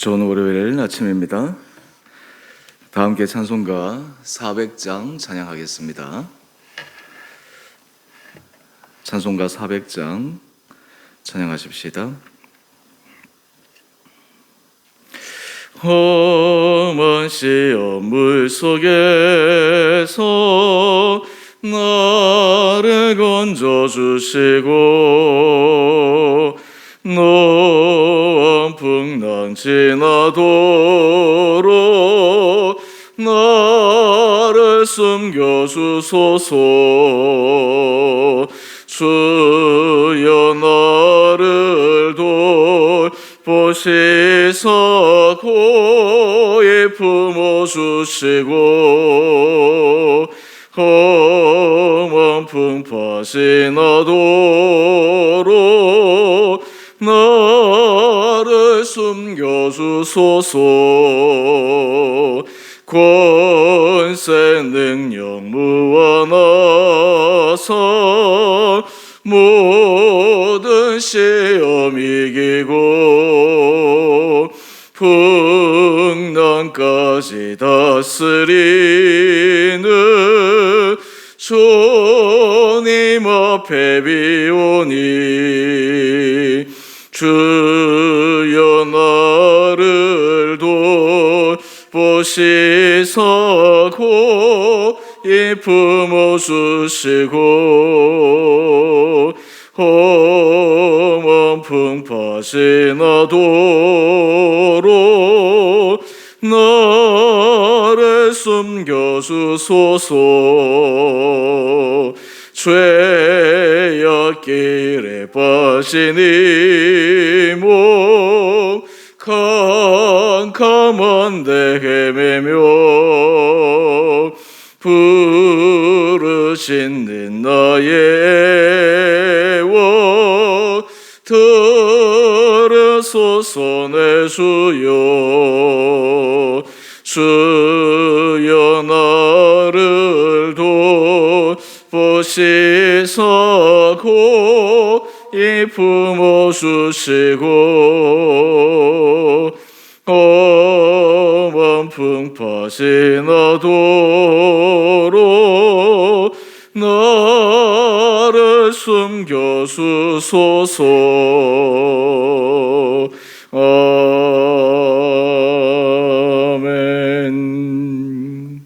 좋은 월요일 아침입니다. 다 함께 찬송가 400장 찬양하겠습니다. 찬송가 400장 찬양하십시다. 험한 시험 물속에서 나를 건져주시고 노원 풍랑 지나도록 나를 숨겨주소서. 주여 나를 돌보시사 고이 품어주시고 험한 풍파 지나도록 나를 숨겨주소서. 권세 능력 무한하사 모든 시험 이기고 풍랑까지 다스리는 주님 앞에 비오니 주여 나를 돌보시사 고이 품어주시고 험한 풍파 지나도록 나를 숨겨주소서. 죄악길에 빠지니 목 캄캄한데 헤매며 부르짖는 나의 애원 들으소서. 내 주여 주여 나를 돌보시사 고이 품어주시고 험한 풍파 지나도록 나를 숨겨주소서. 아멘.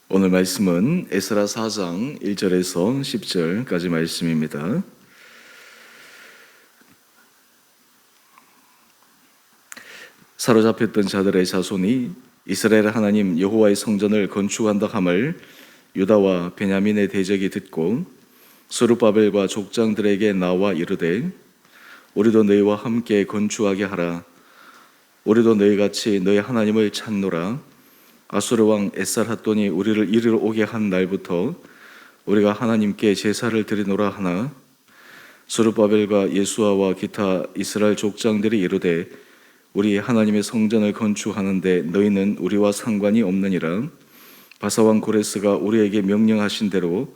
오늘 말씀은 에스라 4장 1절에서 10절까지 말씀입니다. 사로잡혔던 자들의 자손이 이스라엘 하나님 여호와의 성전을 건축한다 함을 유다와 베냐민의 대적이 듣고 스룹바벨과 족장들에게 나와 이르되 우리도 너희와 함께 건축하게 하라. 우리도 너희같이 너희 하나님을 찾노라. 아수르 왕 에살핫돈이 우리를 이리로 오게 한 날부터 우리가 하나님께 제사를 드리노라 하나 스룹바벨과 예수아와 기타 이스라엘 족장들이 이르되 우리 하나님의 성전을 건축하는데 너희는 우리와 상관이 없느니라. 바사왕 고레스가 우리에게 명령하신 대로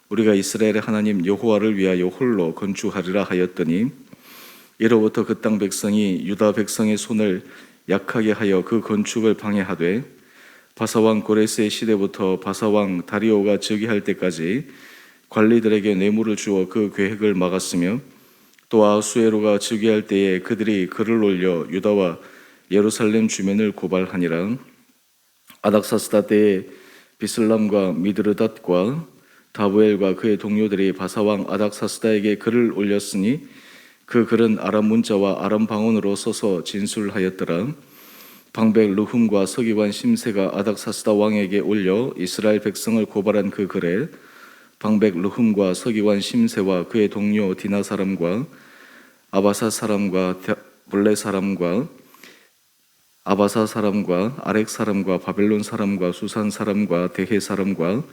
우리가 이스라엘의 하나님 여호와를 위하여 홀로 건축하리라 하였더니 이로부터 그 땅 백성이 유다 백성의 손을 약하게 하여 그 건축을 방해하되 바사왕 고레스의 시대부터 바사왕 다리오가 즉위할 때까지 관리들에게 뇌물을 주어 그 계획을 막았으며 또 아수에로가 즉위할 때에 그들이 글을 올려 유다와 예루살렘 주민을 고발하니라. 아닥사스다 때에 비슬람과 미드르닷과 다부엘과 그의 동료들이 바사왕 아닥사스다에게 글을 올렸으니 그 글은 아람 문자와 아람 방언으로 써서 진술하였더라. 방백 르훔과 서기관 심세가 아닥사스다 왕에게 올려 이스라엘 백성을 고발한 그 글에 방백 르훔과 서기관 심세와 그의 동료 디나 사람과 아바사 사람과 블레 사람과 아바사 사람과 아렉 사람과 바벨론 사람과 수산 사람과 데헤 사람과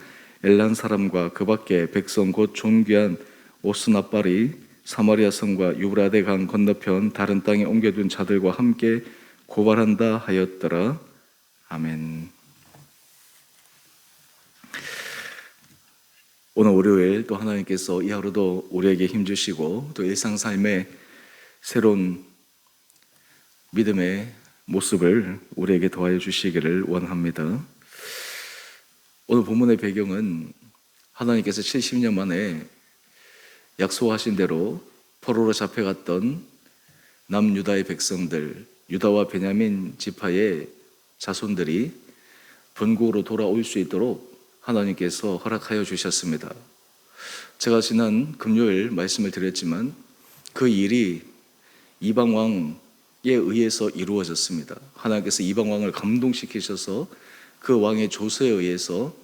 엘란 사람과 그 밖에 백성 곧 존귀한 오스나빨이 사마리아 성과 유브라데 강 건너편 다른 땅에 옮겨둔 자들과 함께 고발한다 하였더라. 아멘. 오늘 월요일 또 하나님께서 이 하루도 우리에게 힘주시고 또 일상삶에 새로운 믿음의 모습을 우리에게 더하여 주시기를 원합니다. 오늘 본문의 배경은 하나님께서 70년 만에 약속하신 대로 포로로 잡혀갔던 남유다의 백성들, 유다와 베냐민 지파의 자손들이 본국으로 돌아올 수 있도록 하나님께서 허락하여 주셨습니다. 제가 지난 금요일 말씀을 드렸지만 그 일이 이방왕에 의해서 이루어졌습니다. 하나님께서 이방왕을 감동시키셔서 그 왕의 조서에 의해서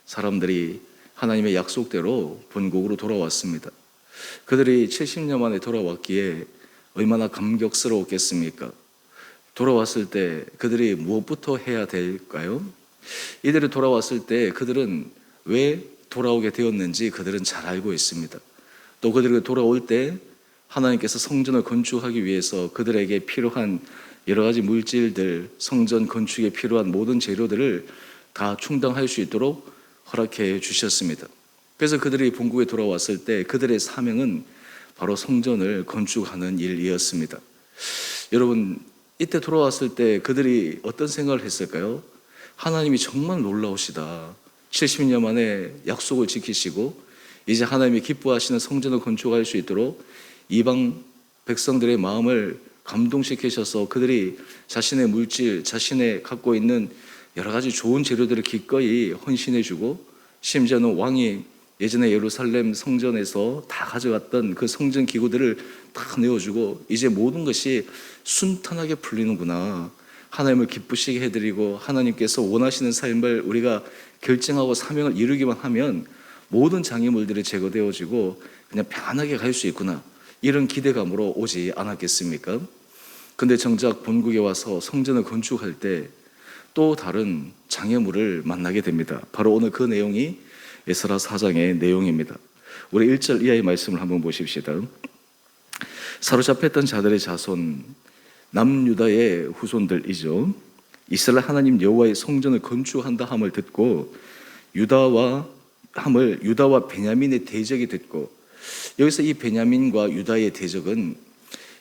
사람들이 하나님의 약속대로 본국으로 돌아왔습니다. 그들이 70년 만에 돌아왔기에 얼마나 감격스러웠겠습니까? 돌아왔을 때 그들이 무엇부터 해야 될까요? 이들이 돌아왔을 때 그들은 왜 돌아오게 되었는지 그들은 잘 알고 있습니다. 또 그들이 돌아올 때 하나님께서 성전을 건축하기 위해서 그들에게 필요한 여러 가지 물질들, 성전 건축에 필요한 모든 재료들을 다 충당할 수 있도록 허락해 주셨습니다. 그래서 그들이 본국에 돌아왔을 때 그들의 사명은 바로 성전을 건축하는 일이었습니다. 여러분, 이때 돌아왔을 때 그들이 어떤 생각을 했을까요? 하나님이 정말 놀라우시다. 70년 만에 약속을 지키시고 이제 하나님이 기뻐하시는 성전을 건축할 수 있도록 이방 백성들의 마음을 감동시키셔서 그들이 자신의 물질, 자신의 갖고 있는 여러 가지 좋은 재료들을 기꺼이 헌신해주고 심지어는 왕이 예전에 예루살렘 성전에서 다 가져갔던 그 성전 기구들을 다 내어주고 이제 모든 것이 순탄하게 풀리는구나. 하나님을 기쁘시게 해드리고 하나님께서 원하시는 삶을 우리가 결정하고 사명을 이루기만 하면 모든 장애물들이 제거되어지고 그냥 편안하게 갈 수 있구나. 이런 기대감으로 오지 않았겠습니까? 근데 정작 본국에 와서 성전을 건축할 때 또 다른 장애물을 만나게 됩니다. 바로 오늘 그 내용이 에스라 4장의 내용입니다. 우리 1절 이하의 말씀을 한번 보십시다. 사로잡혔던 자들의 자손, 남유다의 후손들이죠. 이스라엘 하나님 여호와의 성전을 건축한다 함을 듣고 유다와 베냐민의 대적이 듣고, 여기서 이 베냐민과 유다의 대적은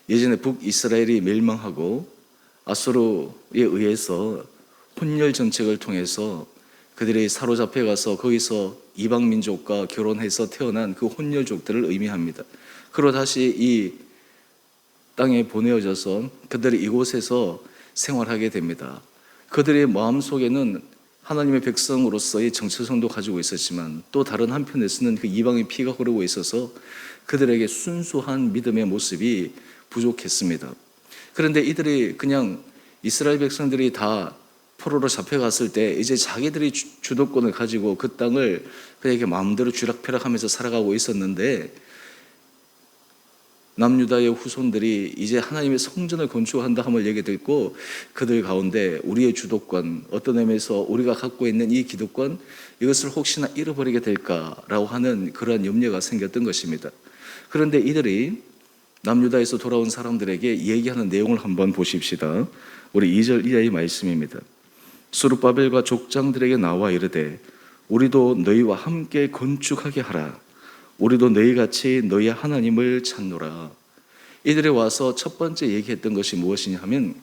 예전에 북이스라엘이 멸망하고 아수르에 의해서 혼혈 정책을 통해서 그들이 사로잡혀 가서 거기서 이방 민족과 결혼해서 태어난 그 혼혈족들을 의미합니다. 그리고 다시 이 땅에 보내어져서 그들이 이곳에서 생활하게 됩니다. 그들의 마음속에는 하나님의 백성으로서의 정체성도 가지고 있었지만 또 다른 한편에서는 그 이방의 피가 흐르고 있어서 그들에게 순수한 믿음의 모습이 부족했습니다. 그런데 이들이 그냥 이스라엘 백성들이 다 포로로 잡혀갔을 때 이제 자기들이 주도권을 가지고 그 땅을 그에게 마음대로 쥐락펴락하면서 살아가고 있었는데 남유다의 후손들이 이제 하나님의 성전을 건축한다 함을 얘기 듣고 그들 가운데 우리의 주도권, 어떤 의미에서 우리가 갖고 있는 이 기득권, 이것을 혹시나 잃어버리게 될까라고 하는 그러한 염려가 생겼던 것입니다. 그런데 이들이 남유다에서 돌아온 사람들에게 얘기하는 내용을 한번 보십시다. 우리 2절 이하의 말씀입니다. 스룹바벨과 족장들에게 나와 이르되 우리도 너희와 함께 건축하게 하라. 우리도 너희같이 너희 하나님을 찾노라. 이들이 와서 첫 번째 얘기했던 것이 무엇이냐 하면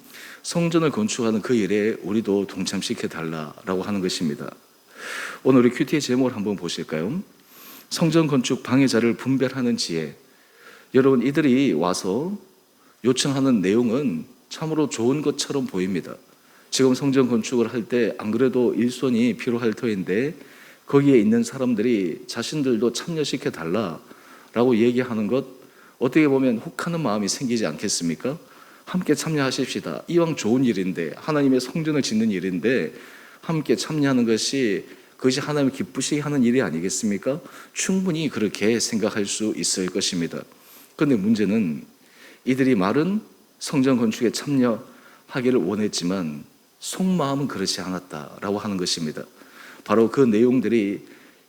성전을 건축하는 그 일에 우리도 동참시켜 달라라고 하는 것입니다. 오늘 우리 큐티의 제목을 한번 보실까요? 성전 건축 방해자를 분별하는 지혜. 여러분, 이들이 와서 요청하는 내용은 참으로 좋은 것처럼 보입니다. 지금 성전 건축을 할 때 안 그래도 일손이 필요할 터인데 거기에 있는 사람들이 자신들도 참여시켜 달라라고 얘기하는 것, 어떻게 보면 혹하는 마음이 생기지 않겠습니까? 함께 참여하십시다. 이왕 좋은 일인데, 하나님의 성전을 짓는 일인데 함께 참여하는 것이 그것이 하나님을 기쁘시게 하는 일이 아니겠습니까? 충분히 그렇게 생각할 수 있을 것입니다. 그런데 문제는 이들이 말은 성전 건축에 참여하기를 원했지만 속마음은 그렇지 않았다라고 하는 것입니다. 바로 그 내용들이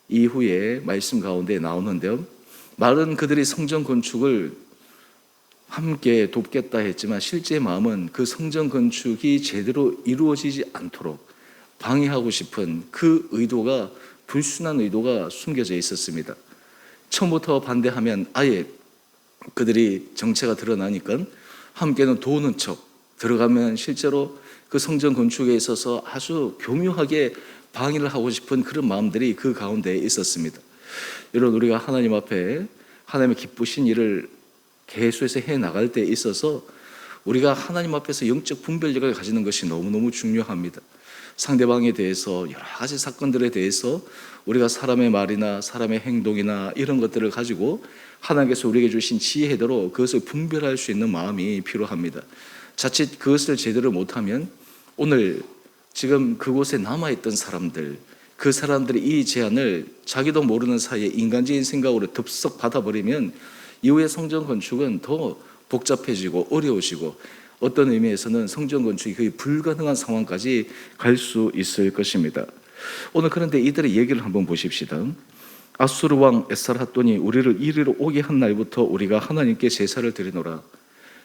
이후에 말씀 가운데 나오는데요. 말은 그들이 성전 건축을 함께 돕겠다 했지만 실제 마음은 그 성전 건축이 제대로 이루어지지 않도록 방해하고 싶은 그 의도가, 불순한 의도가 숨겨져 있었습니다. 처음부터 반대하면 아예 그들이 정체가 드러나니까 함께는 도우는 척, 들어가면 실제로 그 성전 건축에 있어서 아주 교묘하게 방해를 하고 싶은 그런 마음들이 그 가운데에 있었습니다. 여러분, 우리가 하나님 앞에 하나님의 기쁘신 일을 계속해서 해 나갈 때 있어서 우리가 하나님 앞에서 영적 분별력을 가지는 것이 너무너무 중요합니다. 상대방에 대해서 여러 가지 사건들에 대해서 우리가 사람의 말이나 사람의 행동이나 이런 것들을 가지고 하나님께서 우리에게 주신 지혜대로 그것을 분별할 수 있는 마음이 필요합니다. 자칫 그것을 제대로 못하면 오늘 지금 그곳에 남아있던 사람들, 그 사람들이 이 제안을 자기도 모르는 사이에 인간적인 생각으로 덥석 받아버리면 이후의 성전 건축은 더 복잡해지고 어려워지고 어떤 의미에서는 성전 건축이 거의 불가능한 상황까지 갈 수 있을 것입니다. 오늘 그런데 이들의 얘기를 한번 보십시다. 아수르 왕 에살핫돈이 우리를 이리로 오게 한 날부터 우리가 하나님께 제사를 드리노라.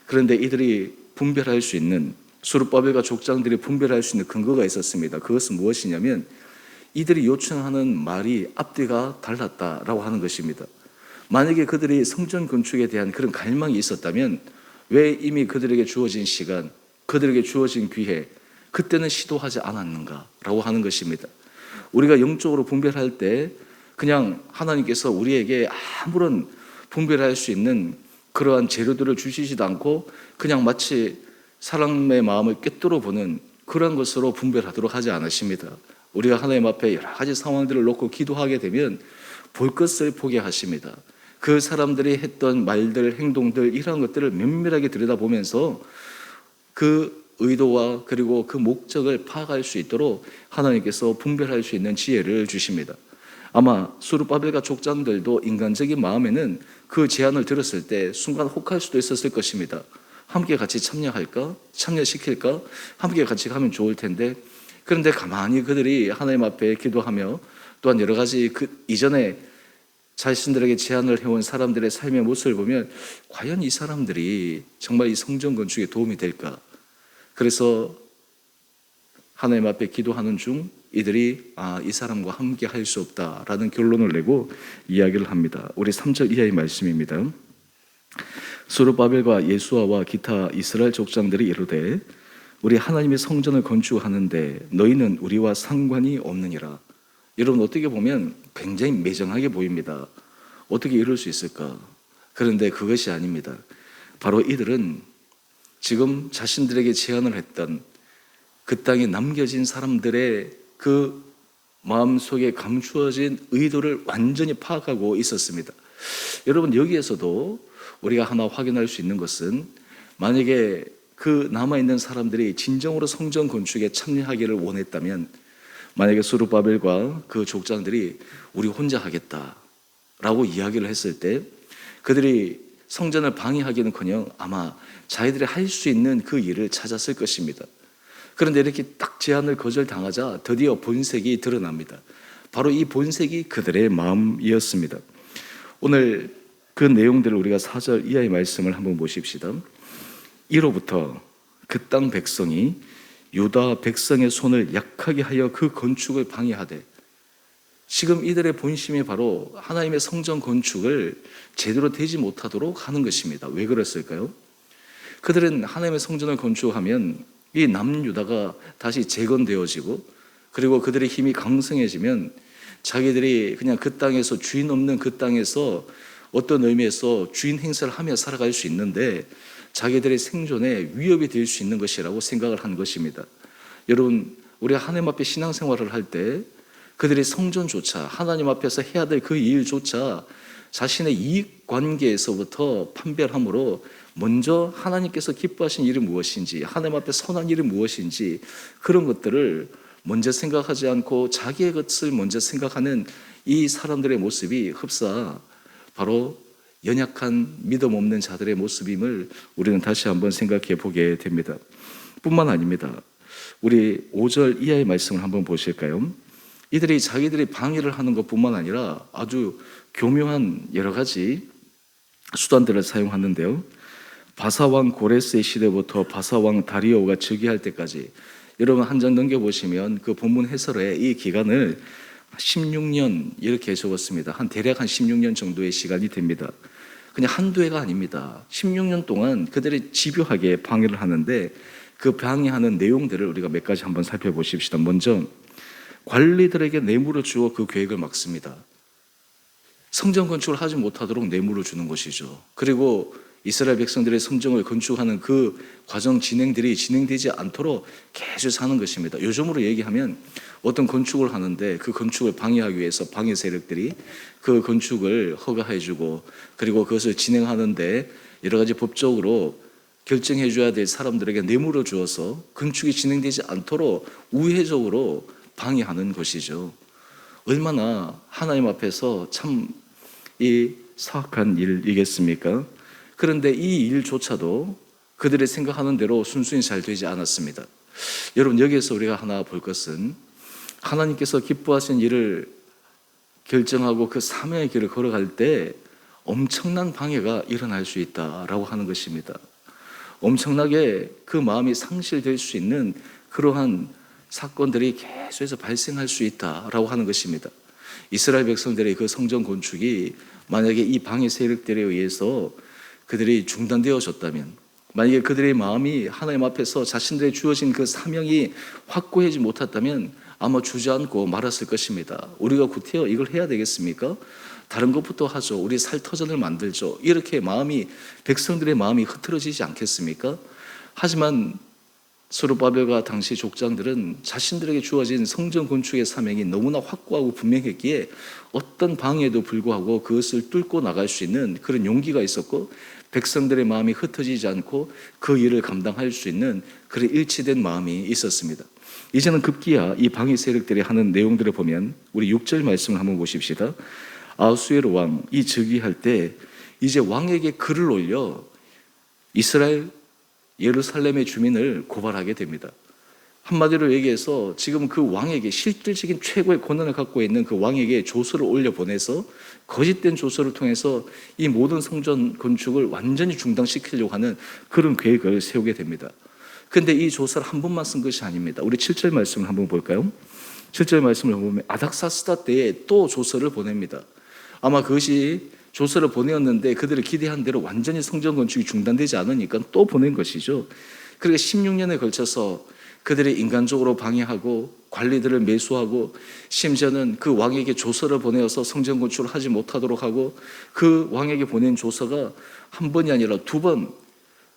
그런데 이들이 분별할 수 있는, 수르바벨과 족장들이 분별할 수 있는 근거가 있었습니다. 그것은 무엇이냐면 이들이 요청하는 말이 앞뒤가 달랐다라고 하는 것입니다. 만약에 그들이 성전 건축에 대한 그런 갈망이 있었다면 왜 이미 그들에게 주어진 시간, 그들에게 주어진 기회, 그때는 시도하지 않았는가라고 하는 것입니다. 우리가 영적으로 분별할 때 그냥 하나님께서 우리에게 아무런 분별할 수 있는 그러한 재료들을 주시지도 않고 그냥 마치 사람의 마음을 꿰뚫어 보는 그런 것으로 분별하도록 하지 않으십니다. 우리가 하나님 앞에 여러 가지 상황들을 놓고 기도하게 되면 볼 것을 보게 하십니다. 그 사람들이 했던 말들, 행동들 이런 것들을 면밀하게 들여다보면서 그 의도와 그리고 그 목적을 파악할 수 있도록 하나님께서 분별할 수 있는 지혜를 주십니다. 아마 수르바벨과 족장들도 인간적인 마음에는 그 제안을 들었을 때 순간 혹할 수도 있었을 것입니다. 함께 같이 참여할까? 참여시킬까? 함께 같이 가면 좋을 텐데. 그런데 가만히 그들이 하나님 앞에 기도하며 또한 여러 가지 그 이전에 자신들에게 제안을 해온 사람들의 삶의 모습을 보면 과연 이 사람들이 정말 이 성전 건축에 도움이 될까? 그래서 하나님 앞에 기도하는 중 이들이 이 사람과 함께 할 수 없다라는 결론을 내고 이야기를 합니다. 우리 3절 이하의 말씀입니다. 스룹바벨과 예수아와 기타 이스라엘 족장들이 이르되 우리 하나님의 성전을 건축하는데 너희는 우리와 상관이 없느니라. 여러분, 어떻게 보면 굉장히 매정하게 보입니다. 어떻게 이럴 수 있을까? 그런데 그것이 아닙니다. 바로 이들은 지금 자신들에게 제안을 했던 그 땅에 남겨진 사람들의 그 마음속에 감추어진 의도를 완전히 파악하고 있었습니다. 여러분, 여기에서도 우리가 하나 확인할 수 있는 것은 만약에 그 남아있는 사람들이 진정으로 성전 건축에 참여하기를 원했다면 만약에 스룹바벨과 그 족장들이 우리 혼자 하겠다라고 이야기를 했을 때 그들이 성전을 방해하기는커녕 아마 자기들이 할 수 있는 그 일을 찾았을 것입니다. 그런데 이렇게 딱 제안을 거절당하자 드디어 본색이 드러납니다. 바로 이 본색이 그들의 마음이었습니다. 오늘 그 내용들을 우리가 4절 이하의 말씀을 한번 보십시다. 이로부터 그 땅 백성이 유다 백성의 손을 약하게 하여 그 건축을 방해하되, 지금 이들의 본심이 바로 하나님의 성전 건축을 제대로 되지 못하도록 하는 것입니다. 왜 그랬을까요? 그들은 하나님의 성전을 건축하면 이 남유다가 다시 재건되어지고 그리고 그들의 힘이 강성해지면 자기들이 그냥 그 땅에서 주인 없는 그 땅에서 어떤 의미에서 주인 행세를 하며 살아갈 수 있는데 자기들의 생존에 위협이 될 수 있는 것이라고 생각을 한 것입니다. 여러분, 우리가 하나님 앞에 신앙생활을 할 때 그들이 성전조차 하나님 앞에서 해야 될 그 일조차 자신의 이익관계에서부터 판별함으로 먼저 하나님께서 기뻐하신 일이 무엇인지, 하나님 앞에 선한 일이 무엇인지 그런 것들을 먼저 생각하지 않고 자기의 것을 먼저 생각하는 이 사람들의 모습이 흡사 바로 연약한 믿음 없는 자들의 모습임을 우리는 다시 한번 생각해 보게 됩니다. 뿐만 아닙니다. 우리 5절 이하의 말씀을 한번 보실까요? 이들이 자기들이 방해를 하는 것뿐만 아니라 아주 교묘한 여러 가지 수단들을 사용하는데요. 바사왕 고레스의 시대부터 바사왕 다리오가 즉위할 때까지, 여러분 한 장 넘겨보시면 그 본문 해설에 이 기간을 16년 이렇게 적었습니다. 대략 한 16년 정도의 시간이 됩니다. 그냥 한두 해가 아닙니다. 16년 동안 그들이 집요하게 방해를 하는데 그 방해하는 내용들을 우리가 몇 가지 한번 살펴보십시다. 먼저 관리들에게 뇌물을 주어 그 계획을 막습니다. 성전 건축을 하지 못하도록 뇌물을 주는 것이죠. 그리고 이스라엘 백성들의 성전을 건축하는 그 과정 진행들이 진행되지 않도록 계속 하는 것입니다. 요즘으로 얘기하면 어떤 건축을 하는데 그 건축을 방해하기 위해서 방해 세력들이 그 건축을 허가해주고 그리고 그것을 진행하는데 여러 가지 법적으로 결정해 줘야 될 사람들에게 뇌물을 주어서 건축이 진행되지 않도록 우회적으로 방해하는 것이죠. 얼마나 하나님 앞에서 참 이 사악한 일이겠습니까? 그런데 이 일조차도 그들이 생각하는 대로 순순히 잘 되지 않았습니다. 여러분, 여기에서 우리가 하나 볼 것은 하나님께서 기뻐하신 일을 결정하고 그 사명의 길을 걸어갈 때 엄청난 방해가 일어날 수 있다라고 하는 것입니다. 엄청나게 그 마음이 상실될 수 있는 그러한 사건들이 계속해서 발생할 수 있다라고 하는 것입니다. 이스라엘 백성들의 그 성전 건축이 만약에 이 방해 세력들에 의해서 그들이 중단되어졌다면, 만약에 그들의 마음이 하나님 앞에서 자신들의 주어진 그 사명이 확고하지 못했다면 아마 주저앉고 말았을 것입니다. 우리가 구태여 이걸 해야 되겠습니까? 다른 것부터 하죠. 우리 살터전을 만들죠. 이렇게 백성들의 마음이 흐트러지지 않겠습니까? 하지만 스룹바벨과 당시 족장들은 자신들에게 주어진 성전 건축의 사명이 너무나 확고하고 분명했기에 어떤 방해에도 불구하고 그것을 뚫고 나갈 수 있는 그런 용기가 있었고, 백성들의 마음이 흩어지지 않고 그 일을 감당할 수 있는 그런 일치된 마음이 있었습니다. 이제는 급기야 이 방해 세력들이 하는 내용들을 보면 우리 6절 말씀을 한번 보십시다. 아하수에로 왕 이 즉위할 때 이제 왕에게 글을 올려 이스라엘 예루살렘의 주민을 고발하게 됩니다. 한마디로 얘기해서 지금 그 왕에게 실질적인 최고의 권한을 갖고 있는 그 왕에게 조서를 올려보내서 거짓된 조서를 통해서 이 모든 성전 건축을 완전히 중단시키려고 하는 그런 계획을 세우게 됩니다. 그런데 이 조서를 한 번만 쓴 것이 아닙니다. 우리 7절 말씀을 한번 볼까요? 7절 말씀을 보면 아닥사스다 때에 또 조서를 보냅니다. 아마 그것이 조서를 보내었는데 그들을 기대한 대로 완전히 성전 건축이 중단되지 않으니까 또 보낸 것이죠. 그러니까 16년에 걸쳐서 그들이 인간적으로 방해하고 관리들을 매수하고 심지어는 그 왕에게 조서를 보내어서 성전 건축을 하지 못하도록 하고 그 왕에게 보낸 조서가 한 번이 아니라 두 번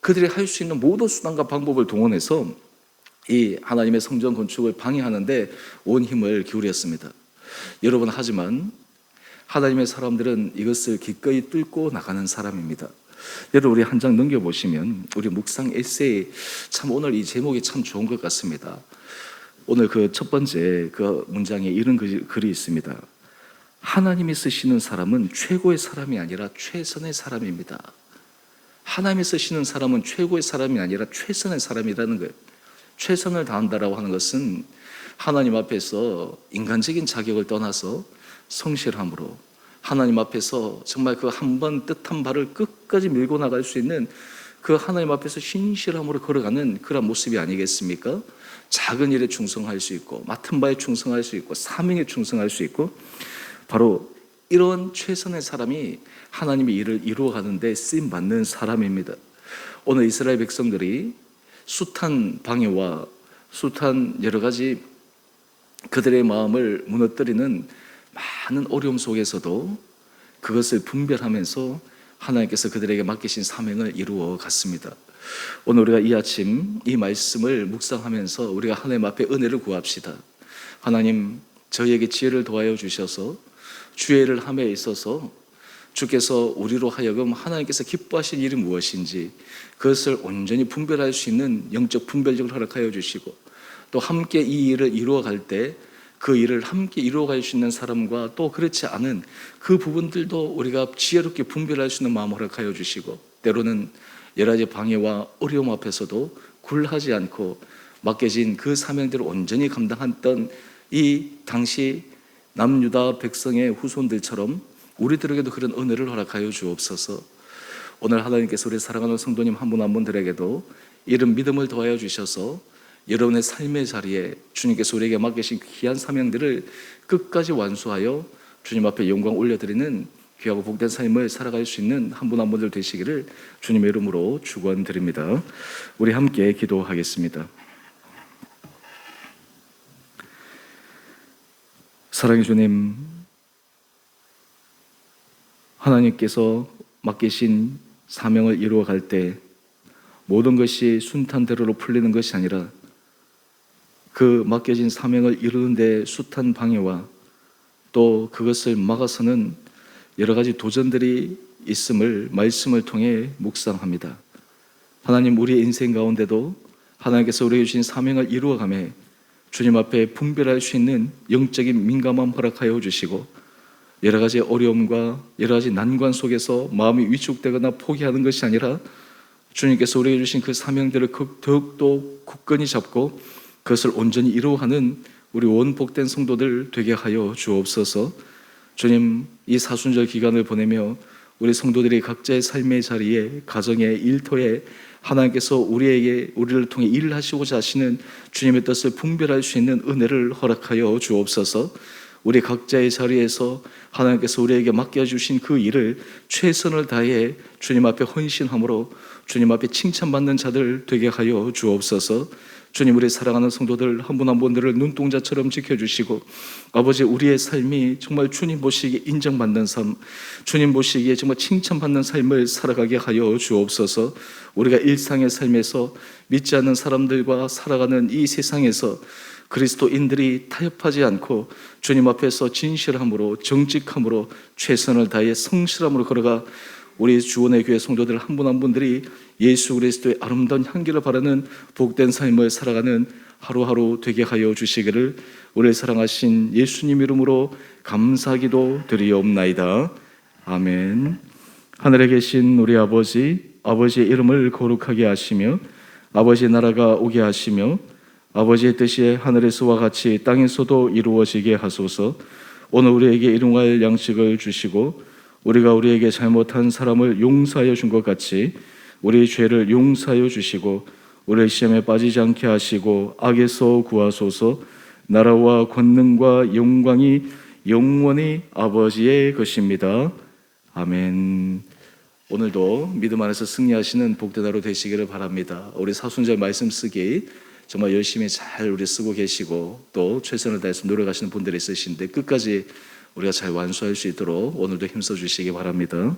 그들이 할 수 있는 모든 수단과 방법을 동원해서 이 하나님의 성전 건축을 방해하는데 온 힘을 기울였습니다. 여러분, 하지만 하나님의 사람들은 이것을 기꺼이 뚫고 나가는 사람입니다. 여러분, 우리 한 장 넘겨보시면 우리 묵상 에세이 참 오늘 이 제목이 참 좋은 것 같습니다. 오늘 그 첫 번째 그 문장에 이런 글이 있습니다. 하나님이 쓰시는 사람은 최고의 사람이 아니라 최선의 사람입니다. 하나님이 쓰시는 사람은 최고의 사람이 아니라 최선의 사람이라는 거예요. 최선을 다한다라고 하는 것은 하나님 앞에서 인간적인 자격을 떠나서 성실함으로 하나님 앞에서 정말 그 한 번 뜻한 바를 끝까지 밀고 나갈 수 있는 그 하나님 앞에서 신실함으로 걸어가는 그런 모습이 아니겠습니까? 작은 일에 충성할 수 있고 맡은 바에 충성할 수 있고 사명에 충성할 수 있고, 바로 이런 최선의 사람이 하나님의 일을 이루어가는 데 쓰임받는 사람입니다. 오늘 이스라엘 백성들이 숱한 방해와 숱한 여러 가지 그들의 마음을 무너뜨리는 많은 어려움 속에서도 그것을 분별하면서 하나님께서 그들에게 맡기신 사명을 이루어 갔습니다. 오늘 우리가 이 아침 이 말씀을 묵상하면서 우리가 하나님 앞에 은혜를 구합시다. 하나님, 저희에게 지혜를 더하여 주셔서 주의 일을 함에 있어서 주께서 우리로 하여금 하나님께서 기뻐하실 일이 무엇인지 그것을 온전히 분별할 수 있는 영적 분별력을 허락하여 주시고, 또 함께 이 일을 이루어갈 때 그 일을 함께 이루어갈 수 있는 사람과 또 그렇지 않은 그 부분들도 우리가 지혜롭게 분별할 수 있는 마음을 허락하여 주시고, 때로는 여러 가지 방해와 어려움 앞에서도 굴하지 않고 맡겨진 그 사명들을 온전히 감당했던 이 당시 남유다 백성의 후손들처럼 우리들에게도 그런 은혜를 허락하여 주옵소서. 오늘 하나님께서 우리 사랑하는 성도님 한 분 한 분들에게도 이런 믿음을 더하여 주셔서 여러분의 삶의 자리에 주님께서 우리에게 맡기신 귀한 사명들을 끝까지 완수하여 주님 앞에 영광 올려드리는 귀하고 복된 삶을 살아갈 수 있는 한 분 한 분들 되시기를 주님의 이름으로 축원드립니다. 우리 함께 기도하겠습니다. 사랑의 주님, 하나님께서 맡기신 사명을 이루어갈 때 모든 것이 순탄대로로 풀리는 것이 아니라 그 맡겨진 사명을 이루는 데 숱한 방해와 또 그것을 막아서는 여러 가지 도전들이 있음을 말씀을 통해 묵상합니다. 하나님, 우리의 인생 가운데도 하나님께서 우리에게 주신 사명을 이루어가며 주님 앞에 분별할 수 있는 영적인 민감함 허락하여 주시고 여러 가지 어려움과 여러 가지 난관 속에서 마음이 위축되거나 포기하는 것이 아니라 주님께서 우리에게 주신 그 사명들을 더욱더 굳건히 잡고 그것을 온전히 이루어가는 우리 원복된 성도들 되게 하여 주옵소서. 주님, 이 사순절 기간을 보내며 우리 성도들이 각자의 삶의 자리에, 가정의 일터에 하나님께서 우리를 통해 일을 하시고자 하시는 주님의 뜻을 분별할 수 있는 은혜를 허락하여 주옵소서. 우리 각자의 자리에서 하나님께서 우리에게 맡겨주신 그 일을 최선을 다해 주님 앞에 헌신함으로 주님 앞에 칭찬받는 자들 되게 하여 주옵소서. 주님, 우리 사랑하는 성도들 한 분 한 분들을 눈동자처럼 지켜주시고 아버지, 우리의 삶이 정말 주님 보시기에 인정받는 삶, 주님 보시기에 정말 칭찬받는 삶을 살아가게 하여 주옵소서. 우리가 일상의 삶에서 믿지 않는 사람들과 살아가는 이 세상에서 그리스도인들이 타협하지 않고 주님 앞에서 진실함으로 정직함으로 최선을 다해 성실함으로 걸어가 우리 주원의 교회 성도들 한 분 한 분들이 예수 그리스도의 아름다운 향기를 바라는 복된 삶을 살아가는 하루하루 되게 하여 주시기를 우리를 사랑하신 예수님 이름으로 감사기도 드리옵나이다. 아멘. 하늘에 계신 우리 아버지, 아버지의 이름을 거룩하게 하시며 아버지의 나라가 오게 하시며 아버지의 뜻이 하늘에서와 같이 땅에서도 이루어지게 하소서. 오늘 우리에게 일용할 양식을 주시고 우리가 우리에게 잘못한 사람을 용서하여 준 것 같이 우리 죄를 용서하여 주시고 우리의 시험에 빠지지 않게 하시고 악에서 구하소서. 나라와 권능과 영광이 영원히 아버지의 것입니다. 아멘. 오늘도 믿음 안에서 승리하시는 복된 하루 되시기를 바랍니다. 우리 사순절 말씀 쓰기 정말 열심히 잘 우리 쓰고 계시고 또 최선을 다해서 노력하시는 분들이 있으신데 끝까지 우리가 잘 완수할 수 있도록 오늘도 힘써 주시기 바랍니다.